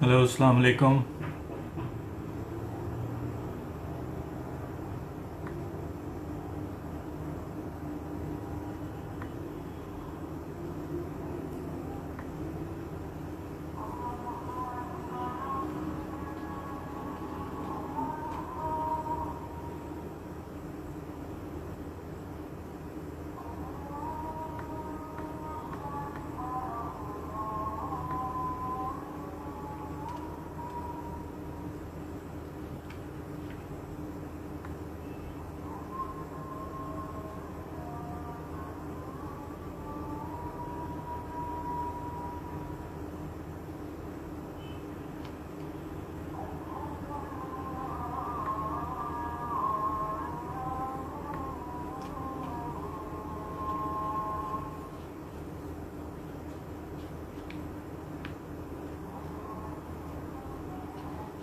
Hello, अस्सलाम वालेकुम।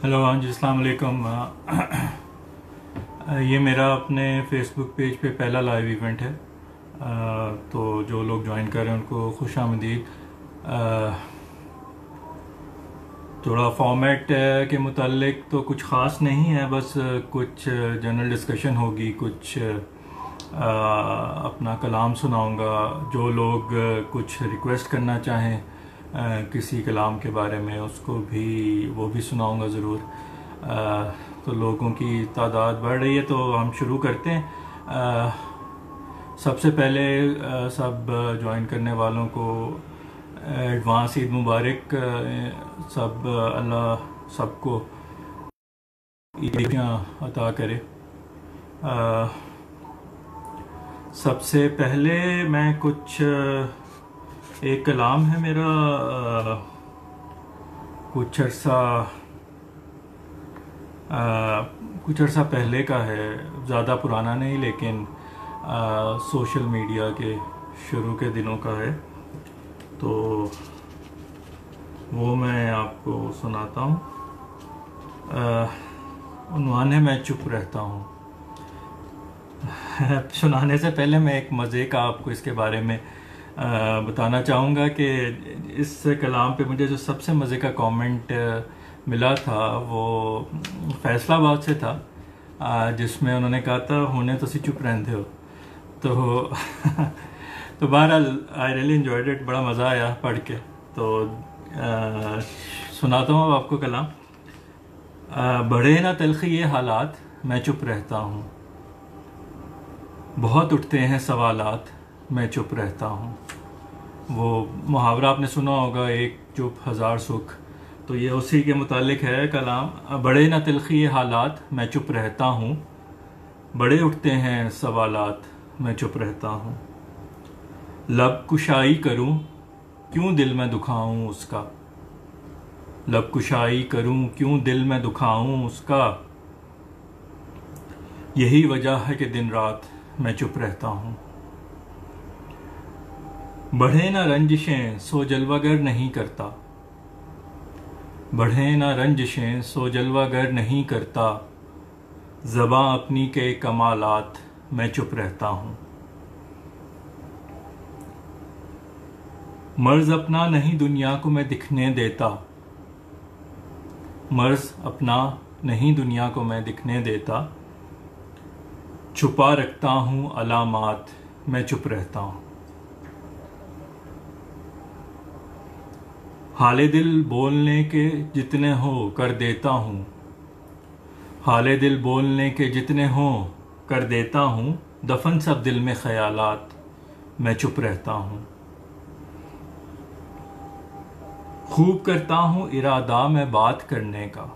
Hello, हाँ जी, अस्सलाम वालेकुम। ये मेरा अपने फेसबुक पेज पे पहला लाइव इवेंट है। तो जो लोग ज्वाइन कर रहे हैं उनको खुश आमदीद। थोड़ा फॉर्मेट के मुतालिक तो कुछ ख़ास नहीं है, बस कुछ जनरल डिस्कशन होगी, कुछ अपना कलाम सुनाऊंगा। जो लोग कुछ रिक्वेस्ट करना चाहें किसी कलाम के बारे में, उसको भी वो भी सुनाऊंगा ज़रूर। तो लोगों की तादाद बढ़ रही है, तो हम शुरू करते हैं। सबसे पहले सब ज्वाइन करने वालों को एडवांस ईद मुबारक। सब अल्लाह सबको ईदियाँ अता करे। अ, सबसे पहले मैं कुछ एक कलाम है मेरा, कुछ अर्सा कुछ अर्सा पहले का है, ज़्यादा पुराना नहीं, लेकिन सोशल मीडिया के शुरू के दिनों का है। तो वो मैं आपको सुनाता हूँ। उन्वान है, मैं चुप रहता हूँ। सुनाने से पहले मैं एक मज़े का आपको इसके बारे में बताना चाहूँगा कि इस कलाम पे मुझे जो सबसे मज़े का कमेंट मिला था वो फैसलाबाद से था, जिसमें उन्होंने कहा था होने तो सी चुप रहते हो। तो तो बहरहाल आई रियली एंजॉयड इट, बड़ा मज़ा आया पढ़ के। तो सुनाता हूँ अब आपको कलाम। बढ़े ना तलखी ये हालात, मैं चुप रहता हूँ। बहुत उठते हैं सवालात, मैं चुप रहता हूँ। वो मुहावरा आपने सुना होगा, एक चुप हज़ार सुख। तो ये उसी के मुतालिक है कलाम। बड़े न तिलखी ये हालात, मैं चुप रहता हूँ। बड़े उठते हैं सवालात, मैं चुप रहता हूँ। लब कुशाई करूँ, क्यों दिल में दुखाऊं उसका। लब कुशाई करूँ, क्यों दिल में दुखाऊं उसका। यही वजह है कि दिन रात मैं चुप रहता हूँ। बढ़े ना रंजिशें, सो जलवागर नहीं करता। बढ़े ना रंजिशें, सो जलवागर नहीं करता। ज़बां अपनी के कमालात, मैं चुप रहता हूँ। मर्ज अपना नहीं दुनिया को मैं दिखने देता। मर्ज अपना नहीं दुनिया को मैं दिखने देता। छुपा रखता हूँ अलामात, मैं चुप रहता हूँ। हाले दिल बोलने के जितने हो कर देता हूँ। हाले दिल बोलने के जितने हो कर देता हूँ। दफन सब दिल में ख्यालात, मैं चुप रहता हूँ। खूब करता हूँ इरादा मैं बात करने का।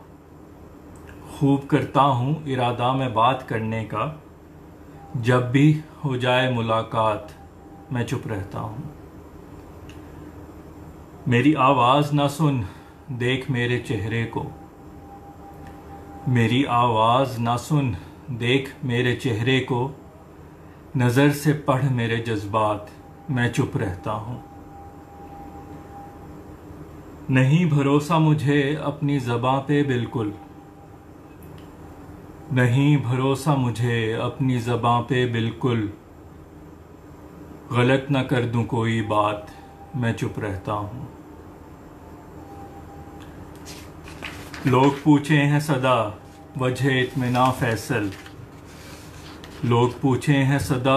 खूब करता हूँ इरादा मैं बात करने का। जब भी हो जाए मुलाकात, मैं चुप रहता हूँ। मेरी आवाज़ ना सुन, देख मेरे चेहरे को। मेरी आवाज़ ना सुन, देख मेरे चेहरे को। नज़र से पढ़ मेरे जज्बात, मैं चुप रहता हूँ। नहीं भरोसा मुझे अपनी ज़बां पे बिल्कुल। नहीं भरोसा मुझे अपनी ज़बां पे बिल्कुल। गलत ना कर दूं कोई बात, मैं चुप रहता हूँ। लोग पूछे हैं सदा वजह इत्मिना फैसल, लोग पूछे हैं सदा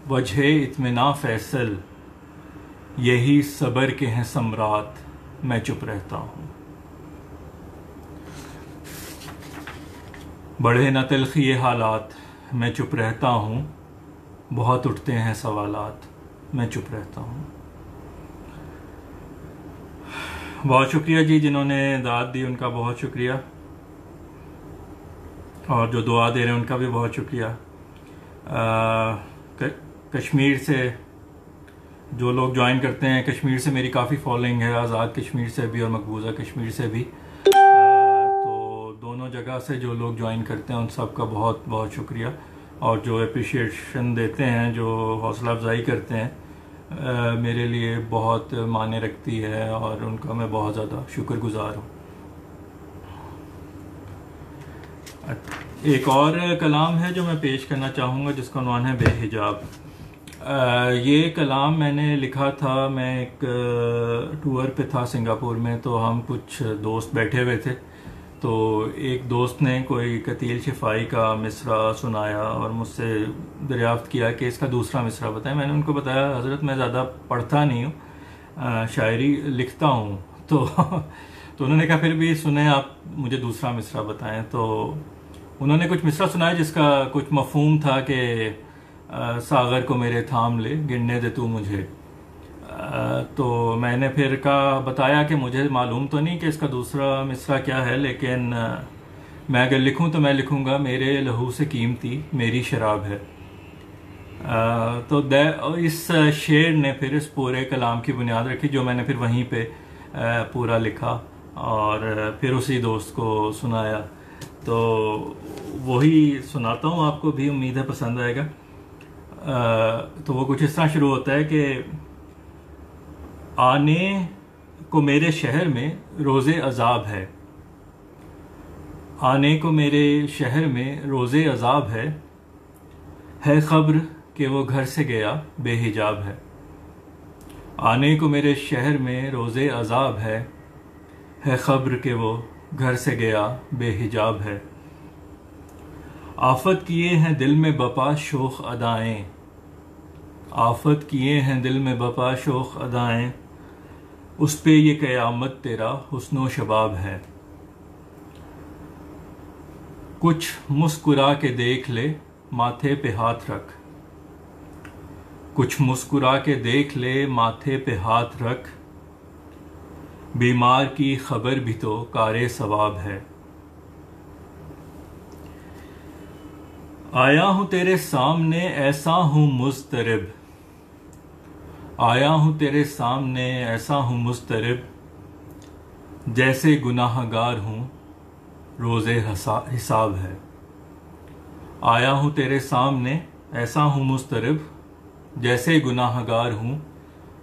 वजह इत्मिना फैसल, यही सबर के हैं सम्राट, मैं चुप रहता हूँ। बढ़े न तिल्खी ये हालात, मैं चुप रहता हूँ। बहुत उठते हैं सवालात, मैं चुप रहता हूँ। बहुत शुक्रिया जी जिन्होंने दाद दी, उनका बहुत शुक्रिया, और जो दुआ दे रहे हैं उनका भी बहुत शुक्रिया। कश्मीर से जो लोग ज्वाइन करते हैं, कश्मीर से मेरी काफ़ी फॉलोइंग है, आज़ाद कश्मीर से भी और मकबूजा कश्मीर से भी। तो दोनों जगह से जो लोग ज्वाइन करते हैं उन सब का बहुत बहुत शुक्रिया, और जो अप्रिशिएशन देते हैं, जो हौसला अफजाई करते हैं, मेरे लिए बहुत मायने रखती है, और उनका मैं बहुत ज़्यादा शुक्रगुजार हूँ। एक और कलाम है जो मैं पेश करना चाहूँगा, जिसका उन्वान है बेहिजाब। ये कलाम मैंने लिखा था, मैं एक टूर पे था सिंगापुर में, तो हम कुछ दोस्त बैठे हुए थे, तो एक दोस्त ने कोई कतील शिफाई का मिसरा सुनाया और मुझसे दरियाफ्त किया कि इसका दूसरा मिसरा बताएं। मैंने उनको बताया, हज़रत मैं ज़्यादा पढ़ता नहीं हूँ, शायरी लिखता हूँ। तो उन्होंने कहा फिर भी सुने आप, मुझे दूसरा मिसरा बताएं। तो उन्होंने कुछ मिसरा सुनाया जिसका कुछ मफहूम था कि सागर को मेरे थाम ले, गिनने दे तू मुझे। तो मैंने फिर बताया कि मुझे मालूम तो नहीं कि इसका दूसरा मिसरा क्या है, लेकिन मैं अगर लिखूं तो मैं लिखूंगा, मेरे लहू से कीमती मेरी शराब है। तो इस शेर ने फिर इस पूरे कलाम की बुनियाद रखी, जो मैंने फिर वहीं पे पूरा लिखा और फिर उसी दोस्त को सुनाया। तो वही सुनाता हूँ आपको भी, उम्मीद है पसंद आएगा। तो वो कुछ इस तरह शुरू होता है कि आने को मेरे शहर में रोज़े अजाब है, आने को मेरे शहर में रोज़े अजाब है खबर कि वो घर से गया बेहिजाब है। आने को मेरे शहर में रोज़े अजाब है खबर कि वो घर से गया बेहिजाब है। आफत किए हैं दिल में बपा शोख अदाएं, आफत किए हैं दिल में बपा शोख अदाएं, उस पे ये क़यामत तेरा हुस्नो शबाब है। कुछ मुस्कुरा के देख ले माथे पे हाथ रख, कुछ मुस्कुरा के देख ले माथे पे हाथ रख, बीमार की खबर भी तो कारे सवाब है। आया हूं तेरे सामने ऐसा हूं मुस्तरिब, आया हूं तेरे सामने ऐसा हूं मुस्तरिब, जैसे गुनाहगार हूं रोज़े हिसाब है। आया हूं तेरे सामने ऐसा हूं मुस्तरिब, जैसे गुनाहगार हूं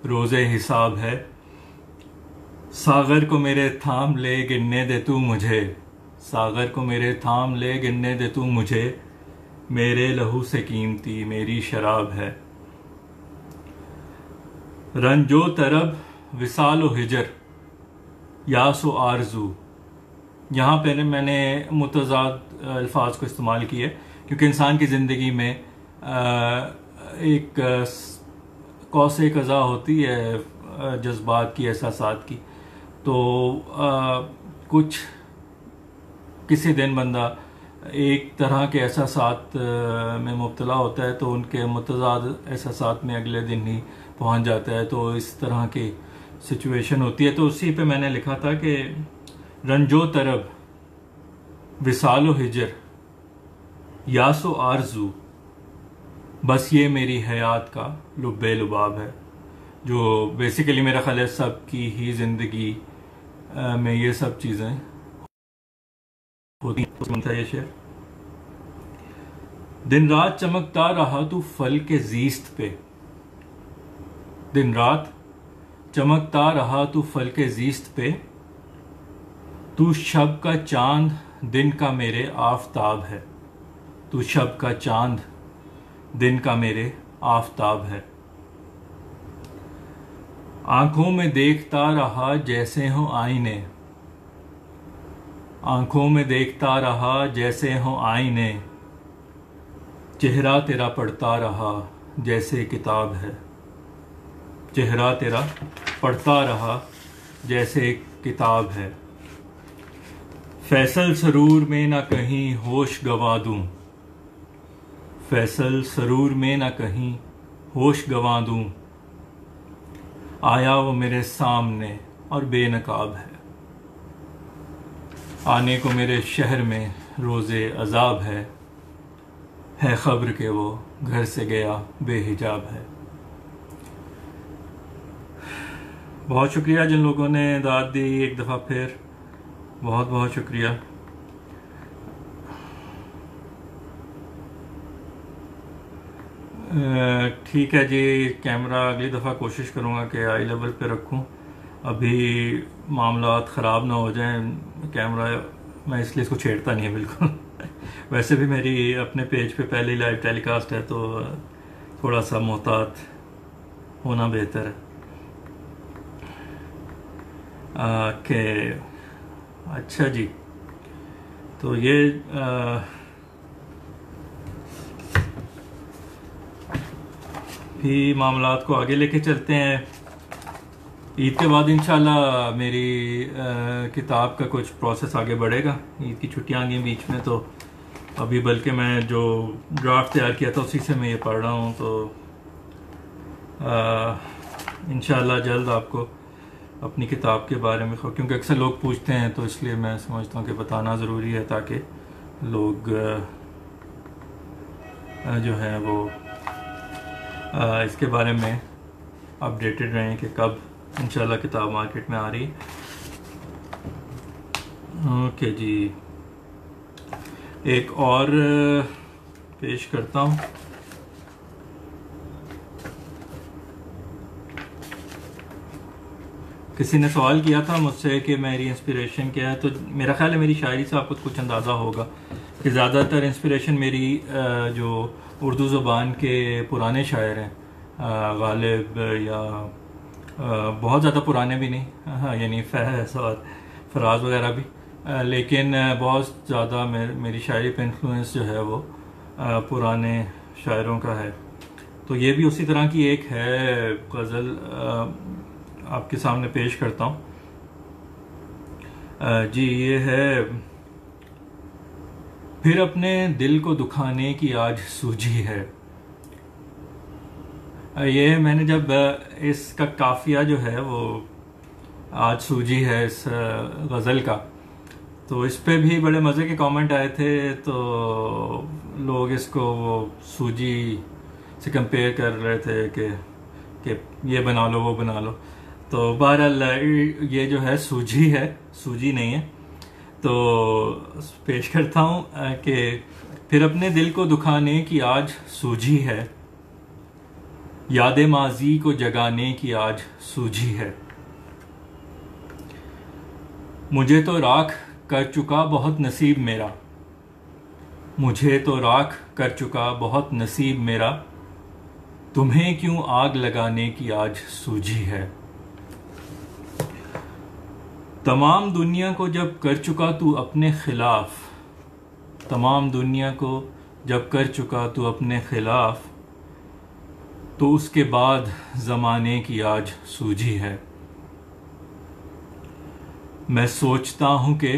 रोज़े हिसाब है। सागर को मेरे थाम ले गिनने दे तू मुझे, सागर को मेरे थाम ले गिनने दे तू मुझे, मेरे लहू से कीमती मेरी शराब है। रंजो तरब विसालो हिजर यासो आरजू, यहाँ पे मैंने मुतज़ाद अल्फाज को इस्तेमाल किए, क्योंकि इंसान की ज़िंदगी में एक कौसे कज़ा होती है जज्बात की, एहसासात की। तो कुछ किसी दिन बंदा एक तरह के एहसासात में मुब्तला होता है, तो उनके मुतज़ाद एहसासात में अगले दिन ही पहुंच जाता है। तो इस तरह की सिचुएशन होती है। तो उसी पे मैंने लिखा था कि रंजो तरब विसालो हिजर यासो आरजू, बस ये मेरी हयात का लुब्बे लुबाब है। जो बेसिकली मेरा ख्याल है सब की ही ज़िंदगी में ये सब चीज़ें होती हैं। ये शेर, दिन रात चमकता रहा तू फल के जीस्त पे, दिन रात चमकता रहा तू फल के जीस्त पे, तू शब का चांद दिन का मेरे आफताब है, तू शब का चांद दिन का मेरे आफताब है। आंखों में देखता रहा जैसे हो आईने, आंखों में देखता रहा जैसे हो आईने, चेहरा तेरा पढ़ता रहा जैसे किताब है। चेहरा तेरा पढ़ता रहा जैसे किताब है। फैसल सरूर में न कहीं होश गंवा दूं, फैसल सरूर में न कहीं होश गंवा दूं। आया वो मेरे सामने और बेनकाब है। आने को मेरे शहर में रोज़े अजाब है खबर के वो घर से गया बेहिजाब है। बहुत शुक्रिया जिन लोगों ने दाद दी, एक दफ़ा फिर बहुत बहुत शुक्रिया। ठीक है जी, कैमरा अगली दफ़ा कोशिश करूँगा कि आई लेवल पे रखूँ। अभी मामलात ख़राब ना हो जाएं। कैमरा मैं इसलिए इसको छेड़ता नहीं है बिल्कुल। वैसे भी मेरी अपने पेज पे पहली लाइव टेलीकास्ट है तो थोड़ा सा मोहतात होना बेहतर है। के अच्छा जी, तो ये भी मामलात को आगे लेके चलते हैं। ईद के बाद इंशाल्लाह मेरी किताब का कुछ प्रोसेस आगे बढ़ेगा। ईद की छुट्टियां आ गई बीच में, तो अभी बल्कि मैं जो ड्राफ्ट तैयार किया था उसी से मैं ये पढ़ रहा हूँ। तो इंशाल्लाह जल्द आपको अपनी किताब के बारे में, क्योंकि अक्सर लोग पूछते हैं तो इसलिए मैं समझता हूँ कि बताना ज़रूरी है ताकि लोग जो है वो इसके बारे में अपडेटेड रहें कि कब इंशाल्लाह किताब मार्केट में आ रही है। ओके जी, एक और पेश करता हूँ। किसी ने सवाल किया था मुझसे कि मेरी इंस्पिरेशन क्या है, तो मेरा ख्याल है मेरी शायरी से आपको कुछ अंदाज़ा होगा कि ज़्यादातर इंस्पिरेशन मेरी जो उर्दू ज़ुबान के पुराने शायर हैं, गालिब या बहुत ज़्यादा पुराने भी नहीं, हाँ यानी फैज़ और फराज वगैरह भी, लेकिन बहुत ज़्यादा मेरी शायरी पे इन्फ्लुएंस जो है वो पुराने शायरों का है। तो ये भी उसी तरह की एक है गज़ल, आपके सामने पेश करता हूँ जी। ये है, फिर अपने दिल को दुखाने की आज सूझी है। ये मैंने जब इसका काफिया जो है वो आज सूझी है इस गज़ल का, तो इस पे भी बड़े मज़े के कमेंट आए थे। तो लोग इसको वो सूजी से कंपेयर कर रहे थे कि ये बना लो वो बना लो। तो बहरहाल ये जो है सूजी है, सूजी नहीं है। तो पेश करता हूँ कि फिर अपने दिल को दुखाने की आज सूझी है, याद माजी को जगाने की आज सूझी है। मुझे तो राख कर चुका बहुत नसीब मेरा, मुझे तो राख कर चुका बहुत नसीब मेरा, तुम्हें क्यों आग लगाने की आज सूझी है। तमाम दुनिया को जब कर चुका तू अपने खिलाफ, तमाम दुनिया को जब कर चुका तू अपने खिलाफ, तो उसके बाद ज़माने की आज सूझी है। मैं सोचता हूँ कि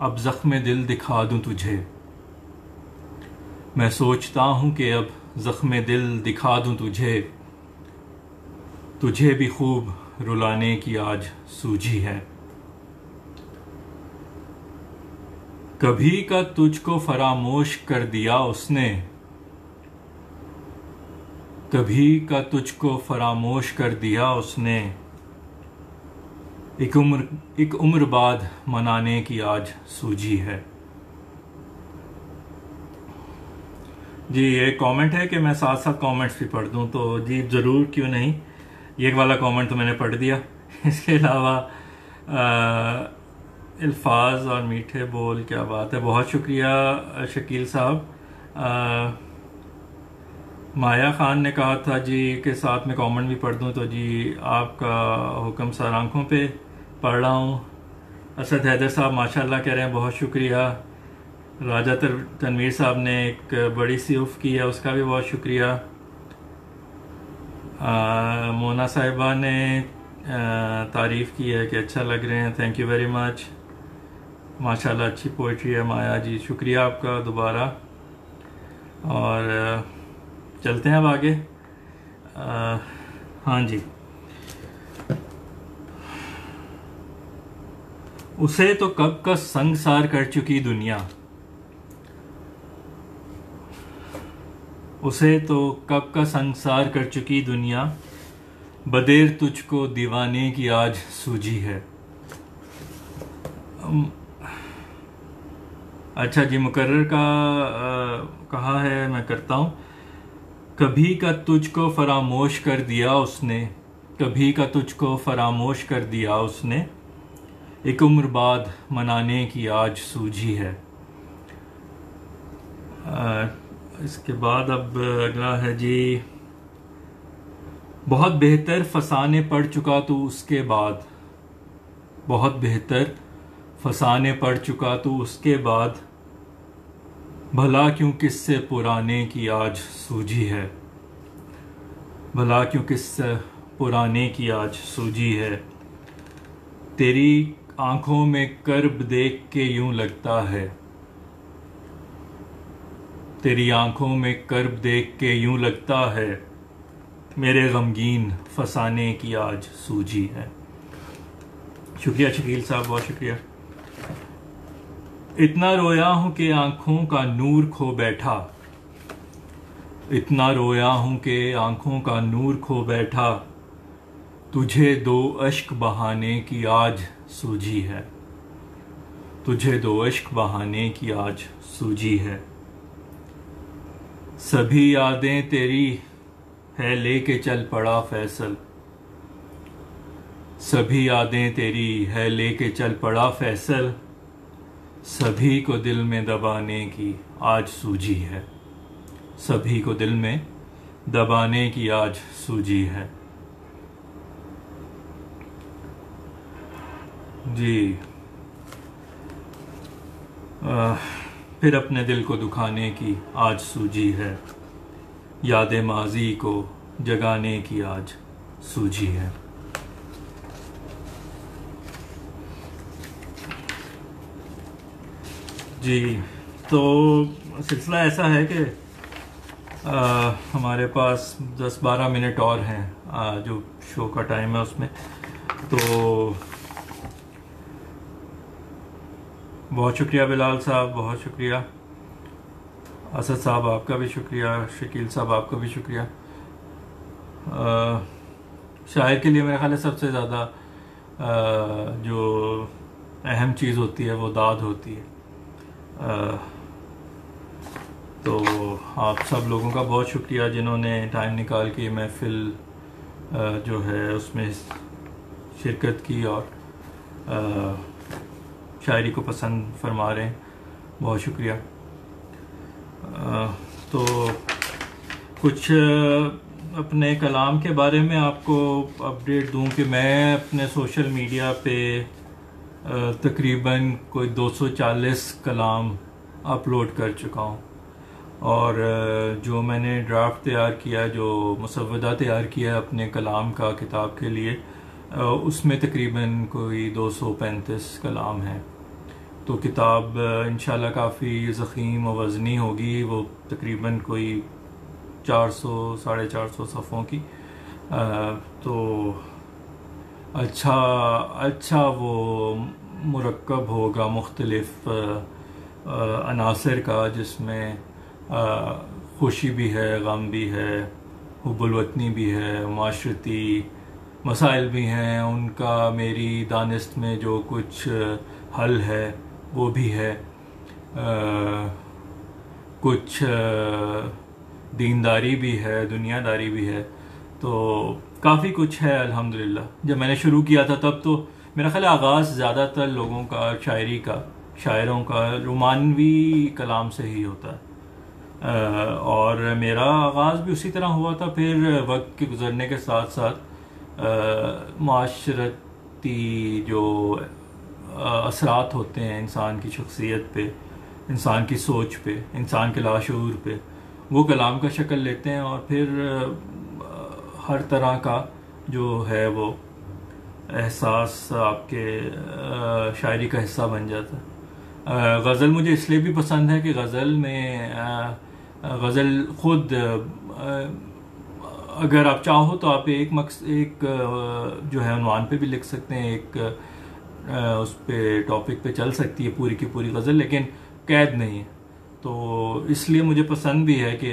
अब ज़ख्म दिल दिखा दूँ तुझे, मैं सोचता हूँ कि अब ज़ख्म दिल दिखा दूँ तुझे, तुझे भी खूब रुलाने की आज सूझी है। कभी का तुझको फरामोश कर दिया उसने, कभी का तुझको फरामोश कर दिया उसने, एक उम्र बाद मनाने की आज सूझी है। जी ये कमेंट है कि मैं साथ साथ कमेंट्स भी पढ़ दूं, तो जी ज़रूर, क्यों नहीं। ये वाला कमेंट तो मैंने पढ़ दिया। इसके अलावा अल्फाज और मीठे बोल, क्या बात है, बहुत शुक्रिया शकील साहब। माया खान ने कहा था जी के साथ में कमेंट भी पढ़ दूं, तो जी आपका हुक्म सर, आंखों पे पढ़ रहा हूँ। असद हैदर साहब माशाल्लाह कह रहे हैं, बहुत शुक्रिया। राजा तनवीर साहब ने एक बड़ी सी उफ़ की है, उसका भी बहुत शुक्रिया। मोना साहिबा ने तारीफ़ की है कि अच्छा लग रहे हैं, थैंक यू वेरी मच। माशाल्लाह अच्छी पोइट्री है। माया जी शुक्रिया आपका दोबारा। और चलते हैं अब आगे। हाँ जी, उसे तो कब का संगसार कर चुकी दुनिया, उसे तो कब का संसार कर चुकी दुनिया, बदेर तुझको दीवाने की आज सूझी है। अच्छा जी, मुकर्रर का कहा है, मैं करता हूँ। कभी का तुझको फरामोश कर दिया उसने, कभी का तुझको फरामोश कर दिया उसने, एक उम्र बाद मनाने की आज सूझी है। इसके बाद अब अगला है जी। बहुत बेहतर फसाने पड़ चुका तू उसके बाद, बहुत बेहतर फसाने पड़ चुका तू उसके बाद, भला क्यों किससे पुराने की आज सूझी है, भला क्यों किससे पुराने की आज सूझी है। तेरी आंखों में कर्ब देख के यूं लगता है, तेरी आंखों में कर्ब देख के यूं लगता है, मेरे गमगीन फसाने की आज सूझी है। शुक्रिया शकील साहब, बहुत शुक्रिया। इतना रोया हूं कि आंखों का नूर खो बैठा, इतना रोया हूं कि आंखों का नूर खो बैठा, तुझे दो अश्क बहाने की आज सूझी है, तुझे दो अश्क बहाने की आज सूझी है। सभी यादें तेरी है लेके चल पड़ा फैसल, सभी यादें तेरी है लेके चल पड़ा फैसल, सभी को दिल में दबाने की आज सूझी है, सभी को दिल में दबाने की आज सूझी है। जी फिर अपने दिल को दुखाने की आज सूझी है, यादें माजी को जगाने की आज सूझी है। जी, तो सिलसिला ऐसा है कि हमारे पास 10-12 मिनट और हैं जो शो का टाइम है उसमें। तो बहुत शुक्रिया बिलाल साहब, बहुत शुक्रिया। असद साहब आपका भी शुक्रिया, शकील साहब आपका भी शुक्रिया। शायर के लिए मेरे ख्याल है सबसे ज़्यादा जो अहम चीज़ होती है वो दाद होती है। तो आप सब लोगों का बहुत शुक्रिया जिन्होंने टाइम निकाल के महफिल जो है उसमें शिरकत की और शायरी को पसंद फरमा रहे हैं, बहुत शुक्रिया। तो कुछ अपने कलाम के बारे में आपको अपडेट दूं कि मैं अपने सोशल मीडिया पे तकरीबन कोई 240 कलाम अपलोड कर चुका हूँ, और जो मैंने ड्राफ्ट तैयार किया, जो मुसव्वदा तैयार किया अपने कलाम का किताब के लिए, उसमें तकरीबन कोई 235 कलाम हैं। तो किताब इंशाल्लाह काफ़ी ज़ख़ीम व वज़नी होगी, वो तकरीबन कोई 400-450 सफ़ों की। तो अच्छा वो मुरक्कब होगा मुख्तलिफ़ अनासर का, जिसमें खुशी भी है, गम भी है, हुब्बुल वतनी भी है, माशरती मसाइल भी हैं, उनका मेरी दानिस्त में जो कुछ हल है वो भी है, कुछ दीनदारी भी है, दुनियादारी भी है। तो काफ़ी कुछ है अल्हम्दुलिल्लाह। जब मैंने शुरू किया था तब तो मेरा ख्याल आगाज़ ज़्यादातर लोगों का, शायरी का, शायरों का रोमानवी कलाम से ही होता है, और मेरा आगाज़ भी उसी तरह हुआ था। फिर वक्त के गुज़रने के साथ साथ माशरती जो असरात होते हैं इंसान की शख्सियत पे, इंसान की सोच पे, इंसान के लाशऊर पे, वो कलाम का शक्ल लेते हैं और फिर हर तरह का जो है वो एहसास आपके शायरी का हिस्सा बन जाता है। गज़ल मुझे इसलिए भी पसंद है कि गज़ल में गज़ल खुद अगर आप चाहो तो आप एक जो है उन्वान पे भी लिख सकते हैं, एक उस पे टॉपिक पे चल सकती है पूरी की पूरी गज़ल, लेकिन कैद नहीं है। तो इसलिए मुझे पसंद भी है कि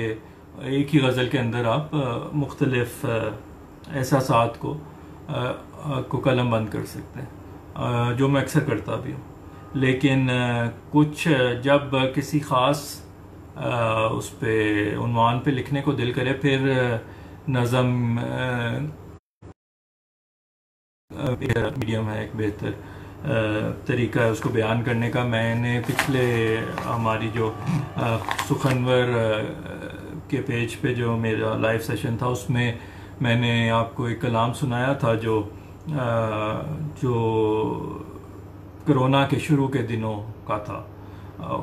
एक ही गज़ल के अंदर आप मुख्तलिफ एहसासात को कलम बंद कर सकते हैं, जो मैं अक्सर करता भी हूँ। लेकिन कुछ जब किसी ख़ास उस पे उन्वान पे लिखने को दिल करे, फिर नज़म मीडियम है, एक बेहतर तरीका है उसको बयान करने का। मैंने पिछले हमारी जो सुखनवर के पेज पे जो मेरा लाइव सेशन था उसमें मैंने आपको एक कलाम सुनाया था जो कोरोना के शुरू के दिनों का था।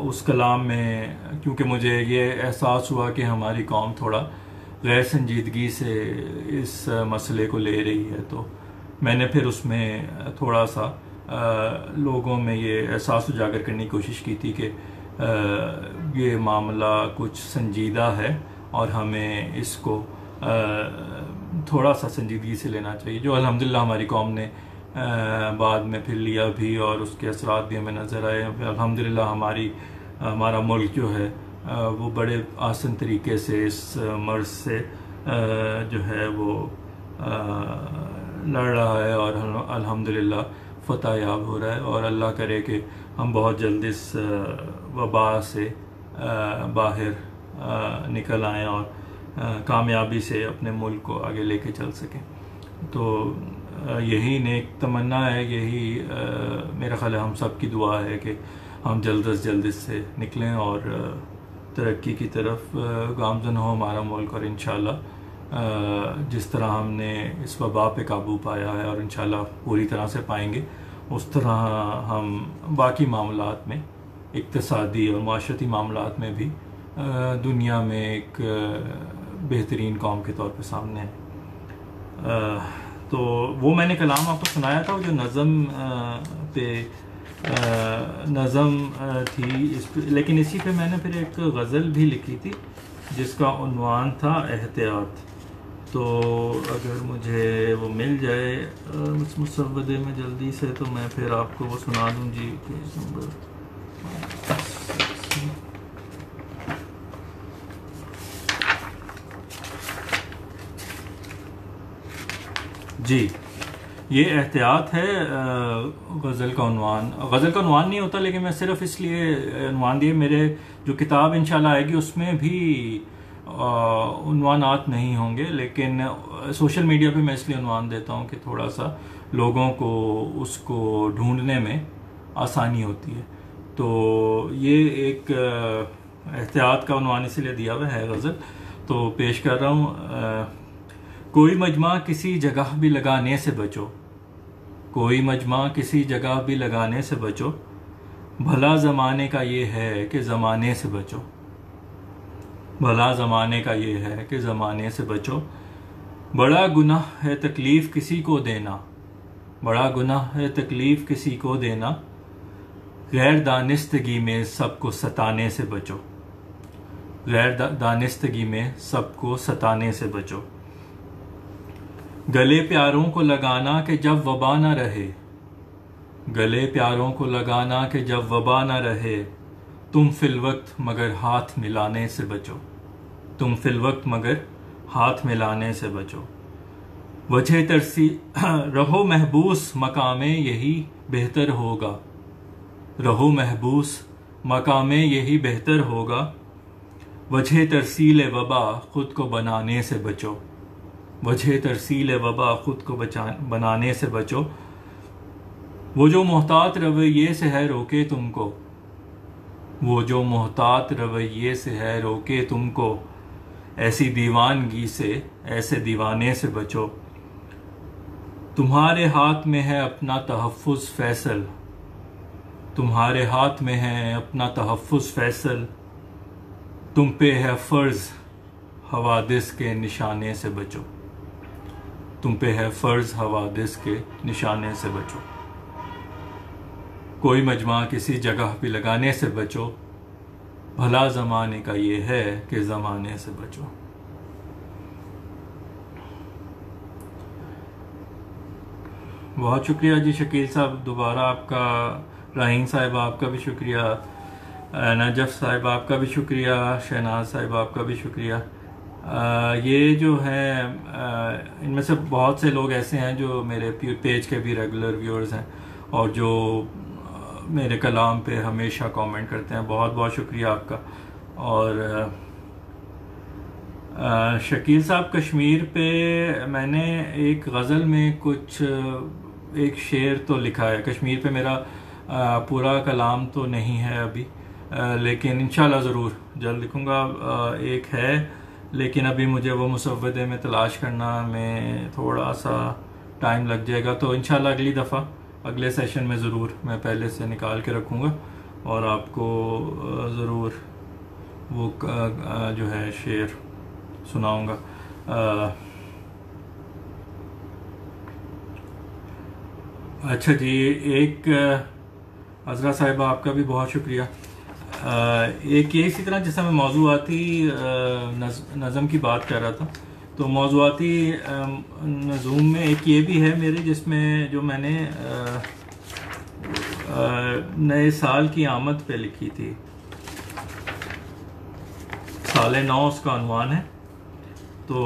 उस कलाम में क्योंकि मुझे ये एहसास हुआ कि हमारी कौम थोड़ा गैर संजीदगी से इस मसले को ले रही है, तो मैंने फिर उसमें थोड़ा सा लोगों में ये एहसास उजागर करने की कोशिश की थी कि ये मामला कुछ संजीदा है और हमें इसको थोड़ा सा संजीदगी से लेना चाहिए, जो अल्हम्दुलिल्लाह हमारी कौम ने बाद में फिर लिया भी और उसके असरात भी हमें नज़र आए। अल्हम्दुलिल्लाह हमारा मुल्क जो है वो बड़े आसान तरीके से इस मर्ज से जो है वो लड़ रहा है और अल्हम्दुलिल्लाह फतह याब हो रहा है। और अल्लाह करे कि हम बहुत जल्द इस वबा से बाहर निकल आएँ और कामयाबी से अपने मुल्क को आगे लेके चल सकें। तो यही नेक तमन्ना है, यही मेरा ख्याल है हम सब की दुआ है कि हम जल्द से जल्द इससे निकलें और तरक्की की तरफ गामज़न हो हमारा मुल्क। और इंशाल्लाह जिस तरह हमने इस वबा पे काबू पाया है और इंशाल्लाह पूरी तरह से पाएंगे, उस तरह हम बाकी मामलात में, इक़्तिसादी और माशरती मामलात में भी दुनिया में एक बेहतरीन कौम के तौर पे सामने है। तो वो मैंने कलाम आपको सुनाया था, जो नज़म पे नज़म थी इस पे, लेकिन इसी पे मैंने फिर एक गज़ल भी लिखी थी जिसका उन्वान था एहतियात। तो अगर मुझे वो मिल जाए उस मुसव्वदे में जल्दी से, तो मैं फिर आपको वो सुना दूँ जी। पेज नंबर जी, ये एहतियात है। गज़ल का उन्वान नहीं होता, लेकिन मैं सिर्फ इसलिए उन्वान दिए, मेरे जो किताब इंशाल्लाह आएगी उसमें भी उन्वानात नहीं होंगे, लेकिन सोशल मीडिया पे मैं इसलिए उन्वान देता हूँ कि थोड़ा सा लोगों को उसको ढूंढने में आसानी होती है। तो ये एक एहतियात का उन्वान इसीलिए दिया हुआ है गज़ल, तो पेश कर रहा हूँ। कोई मजमा किसी जगह भी लगाने से बचो, कोई मजमा किसी जगह भी लगाने से बचो, भला ज़माने का ये है कि ज़माने से बचो, भला ज़माने का ये है कि ज़माने से बचो। बड़ा गुनाह है तकलीफ़ किसी को देना, बड़ा गुनाह है तकलीफ़ किसी को देना, गैर दानिस्तगी में सबको सताने से बचो, गैर दानिस्तगी में सबको सताने से बचो। गले प्यारों को लगाना कि जब वबा न रहे, गले प्यारों को लगाना कि जब वबा न रहे, तुम फिल वक्त मगर हाथ मिलाने से बचो, तुम फिल वक्त मगर हाथ मिलाने से बचो। वजह तरसी रहो महबूस मकामे यही बेहतर होगा, रहो महबूस मकामे यही बेहतर होगा। वजह तरसील वबा खुद को बनाने से बचो, वजह तरसील वबा खुद को बनाने से बचो। वो जो मोहतात रवैये से है रोके तुमको, वो जो मोहतात रवैये से है रोके तुमको, ऐसी दीवानगी से ऐसे दीवाने से बचो। तुम्हारे हाथ में है अपना तहफ़्फ़ुज़ फैसल, तुम्हारे हाथ में है अपना तहफ़्फ़ुज़ फैसल, तुम पे है फ़र्ज़ हवादिस के निशाने से बचो, तुम पे है फ़र्ज़ हवादिस के निशाने से बचो, कोई मजमा किसी जगह भी लगाने से बचो, भला ज़माने का ये है कि ज़माने से बचो। बहुत शुक्रिया जी शकील साहब, दोबारा आपका। राहीन साहिब आपका भी शुक्रिया, नजफ साहिब आपका भी शुक्रिया, शहनाज साहिब आपका भी शुक्रिया। ये जो है इनमें से बहुत से लोग ऐसे हैं जो मेरे पेज के भी रेगुलर व्यूअर्स हैं और जो मेरे कलाम पे हमेशा कमेंट करते हैं। बहुत बहुत शुक्रिया आपका। और शकील साहब, कश्मीर पे मैंने एक गज़ल में कुछ एक शेर तो लिखा है। कश्मीर पे मेरा पूरा कलाम तो नहीं है अभी, लेकिन इंशाल्लाह ज़रूर जल्द लिखूँगा। एक है, लेकिन अभी मुझे वो मुसव्वदे में तलाश करना में थोड़ा सा टाइम लग जाएगा, तो इंशाल्लाह अगली दफ़ा अगले सेशन में ज़रूर मैं पहले से निकाल के रखूँगा और आपको ज़रूर वो जो है शेर सुनाऊँगा। अच्छा जी, एक अज़रा साहिबा आपका भी बहुत शुक्रिया। एक ये इसी तरह जैसा मैं मौज़ूआती नज़म की बात कर रहा था, तो मौज़ूआती नज़ूम में एक ये भी है मेरे, जिसमें जो मैंने नए साल की आमद पे लिखी थी। साले 9 उसका उन्वान है, तो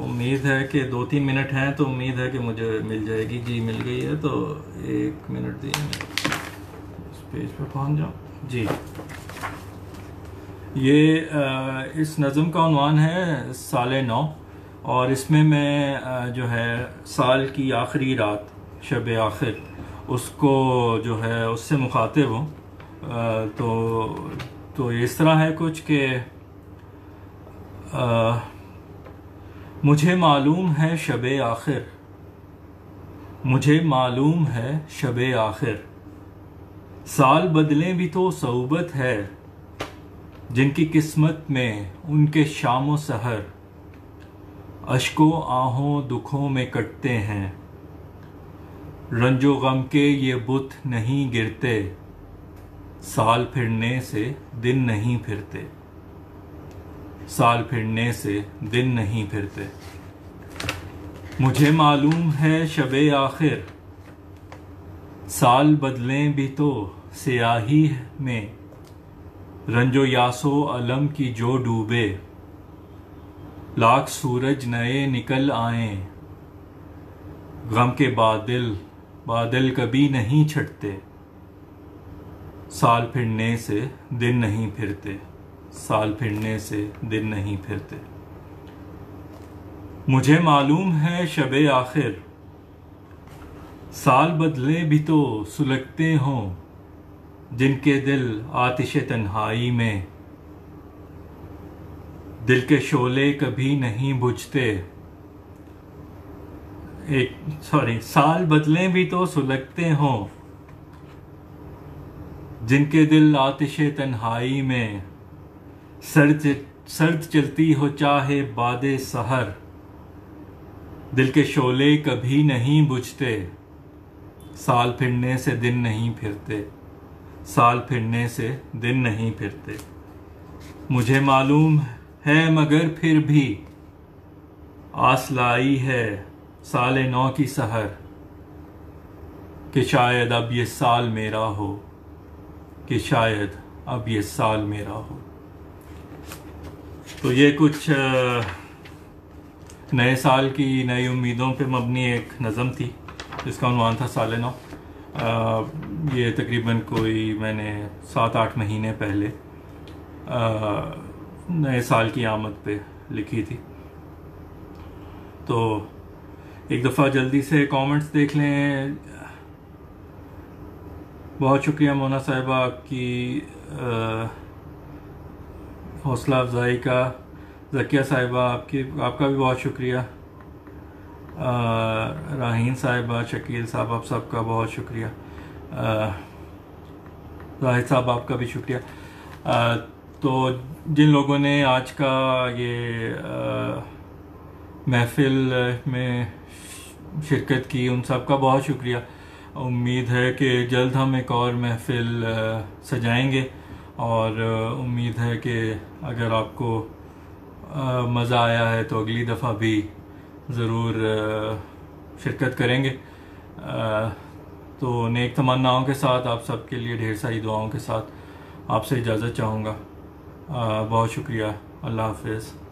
उम्मीद है कि 2-3 मिनट हैं, तो उम्मीद है कि मुझे मिल जाएगी। जी मिल गई है, तो 1 मिनट दीजिए इस पेज पे पहुंच जाऊँ जी। ये इस नज़म का उन्वान है साले 9, और इसमें मैं जो है साल की आखिरी रात, शब आखिर, उसको जो है उससे मुखातिब हूँ। तो इस तरह है कुछ कि मुझे मालूम है शब आखिर, मुझे मालूम है शब आखिर, साल बदलें भी तो सऊबत है, जिनकी किस्मत में उनके शामो सहर अश्को आहों दुखों में कटते हैं, रंजो गम के ये बुत नहीं गिरते, साल फिरने से दिन नहीं फिरते, साल फिरने से दिन नहीं फिरते। मुझे मालूम है शब आखिर, साल बदलें भी तो स्याही में, रंजो यासो अलम की जो डूबे, लाख सूरज नए निकल आए, गम के बादल कभी नहीं छटते, साल फिरने से दिन नहीं फिरते, साल फिरने से दिन नहीं फिरते। मुझे मालूम है शब आखिर, साल बदले भी तो सुलगते हों, जिनके दिल आतिश तन्हाई में, दिल के शोले कभी नहीं बुझते। साल बदले भी तो सुलगते हों, जिनके दिल आतिश तन्हाई में, सर्द चलती हो चाहे बादे सहर, दिल के शोले कभी नहीं बुझते, साल फिरने से दिन नहीं फिरते, साल फिरने से दिन नहीं फिरते। मुझे मालूम है मगर फिर भी आस लाई है साले 9 की सहर, कि शायद अब ये साल मेरा हो, कि शायद अब ये साल मेरा हो। तो ये कुछ नए साल की नई उम्मीदों पे मबनी एक नज़म थी, जिसका उन्वान था साले 9। ये तकरीबन कोई मैंने 7-8 महीने पहले नए साल की आमद पे लिखी थी। तो एक दफ़ा जल्दी से कमेंट्स देख लें। बहुत शुक्रिया मोना साहिबा आपकी हौसला अफजाई का। ज़किया साहिबा आपका भी बहुत शुक्रिया। राहीन साहिबा, शकील साहब, आप सबका बहुत शुक्रिया। जाहिद साहब आपका भी शुक्रिया। तो जिन लोगों ने आज का ये महफिल में शिरकत की उन सब का बहुत शुक्रिया। उम्मीद है कि जल्द हम एक और महफिल सजाएंगे, और उम्मीद है कि अगर आपको मज़ा आया है तो अगली दफ़ा भी ज़रूर शिरकत करेंगे। तो नेक तमन्नाओं के साथ आप सबके लिए ढेर सारी दुआओं के साथ आपसे इजाज़त चाहूँगा। बहुत शुक्रिया। अल्लाह हाफ़िज़।